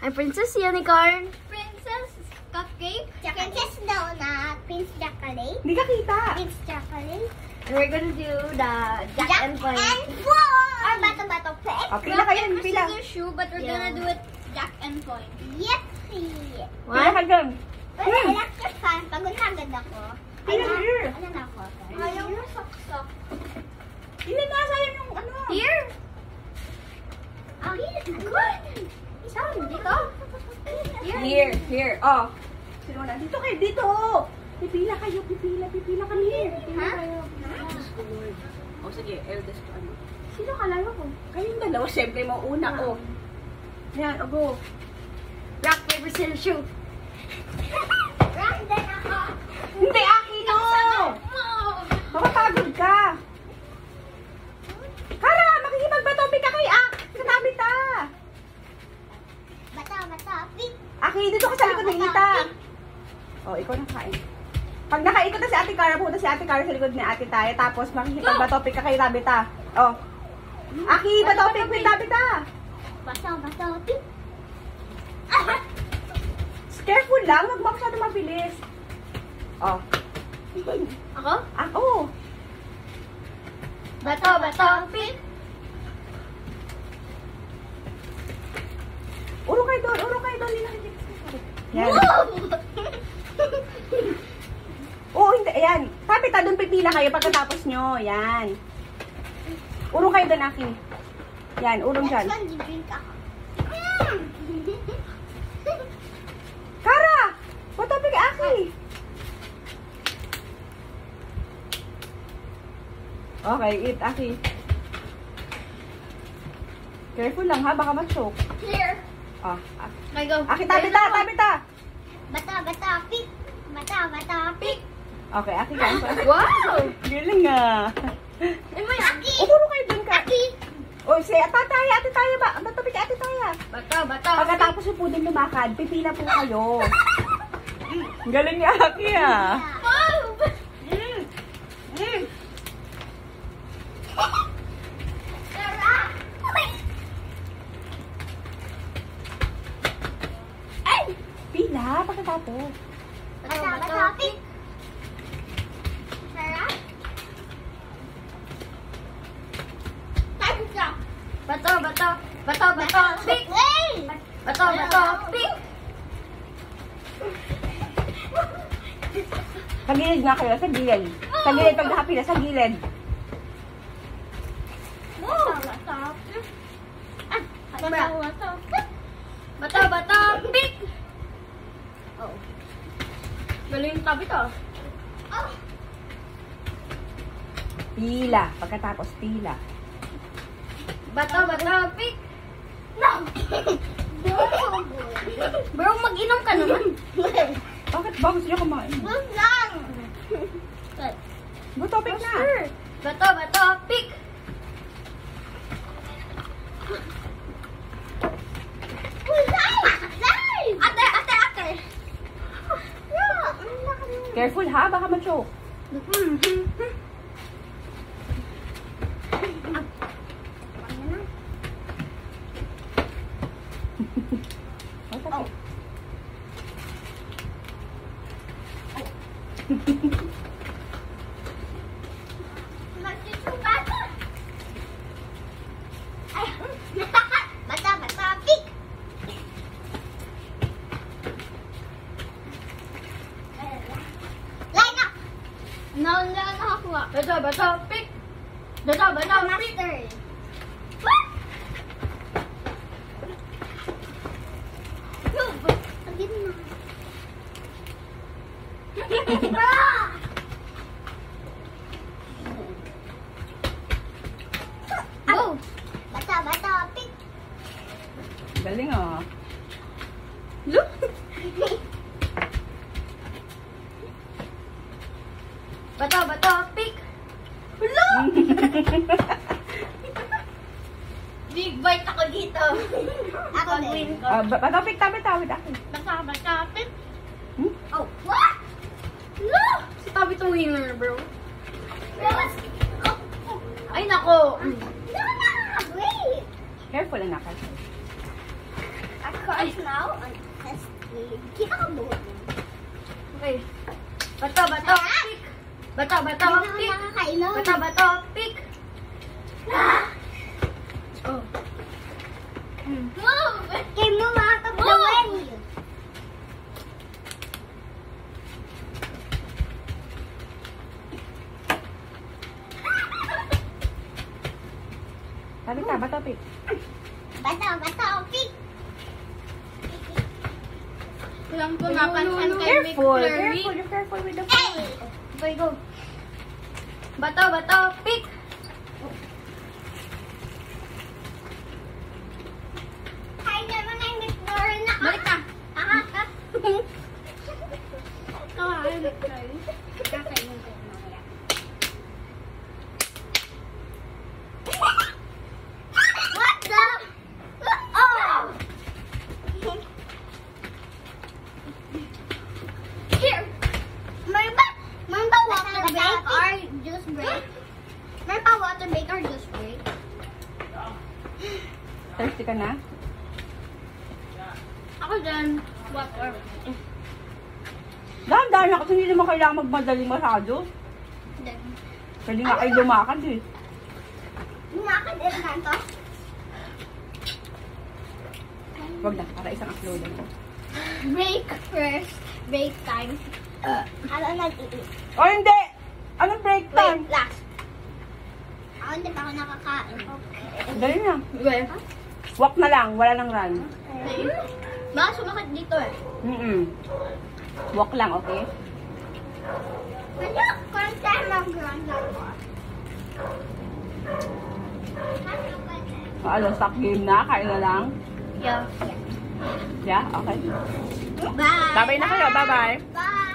I'm Princess Unicorn. Princess Cupcake. Princess Donut. Prince Chocolate. Hindi ka kita. Prince Chocolate. And we're gonna do the Jack and Point. Or bato-bato pick. Oh, pila kayo, pila. Scissors, shoe, but we're gonna do it Jack and Point. Yep. Pila One. ka dyan. Pero electric fan. Pagod na agad ako. Pila here. Ano na ako? Ayaw mo sok-sok. Ilan na sayang yung ano? Here. Oh, here. Good. Saan? Dito? Here. Oh. Sino na? Dito kayo, dito. Pipila kayo, pipila kami here. Pipila Ha? kayo. Oh, sige, eldest ko ano. Sino kalaro ko? Kayong dalawa, siyempre mo una, oh. Yan, go. Rock, paper, scissors, shoot. Rock din ako. Hindi, akin no! Mapapagod ka. Kara, makikipagbato ka kay katabi ta. Bata, pick. Aki, dito ka sa likod ng ita. Oh, ikaw na kain. Pag nakaikot na si Ate Cara, pupunta si Ate Cara sa likod ni Ate Taya, tapos makikipagbatopik ka kay Tabi ta. Oh. Aki, batopik with Tabi ta. Bata, pick. Careful lang, huwag mo masyado mabilis. Oh. Ako? Ako. Bato, pick. Urong kayo doon. Yan. Oo, hindi. Ayan. Tabi ta, doon pipila kayo pagkatapos nyo. Yan. Urong kayo doon, Aki. Yan, urong dyan. Next one, drink ako. Kara! Batopik, Aki. Okay, eat, Aki. Careful lang ha, baka ma-choke. Clear. Ah, Okay, go. Aki, tabi ta. Bata, pick. Bata, pick. Okay, Aki ka. Wow! Galing ah. Aki. Umuro kayo dun ka. Aki. O, si Ate Taya ba? Batopik, Ate Taya. Bato, Pagkatapos po din lumakad, pipila po kayo. Galing ni Aki ah. Wow. Sarap. Ay! Pila, pagkatapos. Bata, pick. Sarap. Time stop. Bato, pick. Wait. Bato, pick. Sa gilid nga kayo, sa gilid. Sa gilid, pag nakapila, sa gilid. Bato, pick. Oh. Galing yung tabi to. Pila, pagkatapos pila. Bato, pick. No. Bro, mag-inom ka naman. Bakit ba gusto niyo kumain? Wag lang. Batopik na. Bato, pick. Ate. Careful ha, baka ma-choke. Oh. Bata, pick. Line up. Nakakuha. Bato, pick. Bato, pick. Master. What? Go. Bata, pick. Galing ah. Look. Bato, pick. Big bite ako dito. Ako din. Pag-win ko. Batopik, tabi ta, with Aki. Bata, pick. Oh, what? No! Si Tabi itong winner, bro. Ay, nako. No, wait. Careful anak. Of course now, kita ka buhok. Okay. Bato, bato, pick. Bato, bato, Hindi na pick. nakakainom. Bato, bato, pick. Oh. Move! Kay mo makakabawin. Sabi ka, bato, pick. Bato, bato, pick. Alam ko napansin kay Mick Careful, Flurry. careful, you're careful with the Hey! Okay, go. Bato, bato, pick. Ay, naman ay Miss Flora na. Balik na. Kawain Miss Flora. Kakainom ko yung mamaya. What the? Oh! Here. Meron ba water break or juice break? Meron ba water break or juice break? Thirsty ka na? Ako dyan. Water. Dahan-dahan na kasi hindi naman kailangan magmadali masyado. Then, Pwede nga kayo lumakad eh. lumakad din na ito. Wag na, para isang upload lang. Break first. Break time. Ano nag-iit? O hindi! Anong break time? Wait, last. Ako hindi pa ako nakakain. Okay. Dali na. Okay. Walk na lang, wala nang run. Baka sumakit dito eh. Walk lang, okay? Ano? Kung saan mag-run ako? O ano, stop game na, kain na lang. Yeah. Yeah, okay. Bye! Babay na kayo, bye-bye. Bye!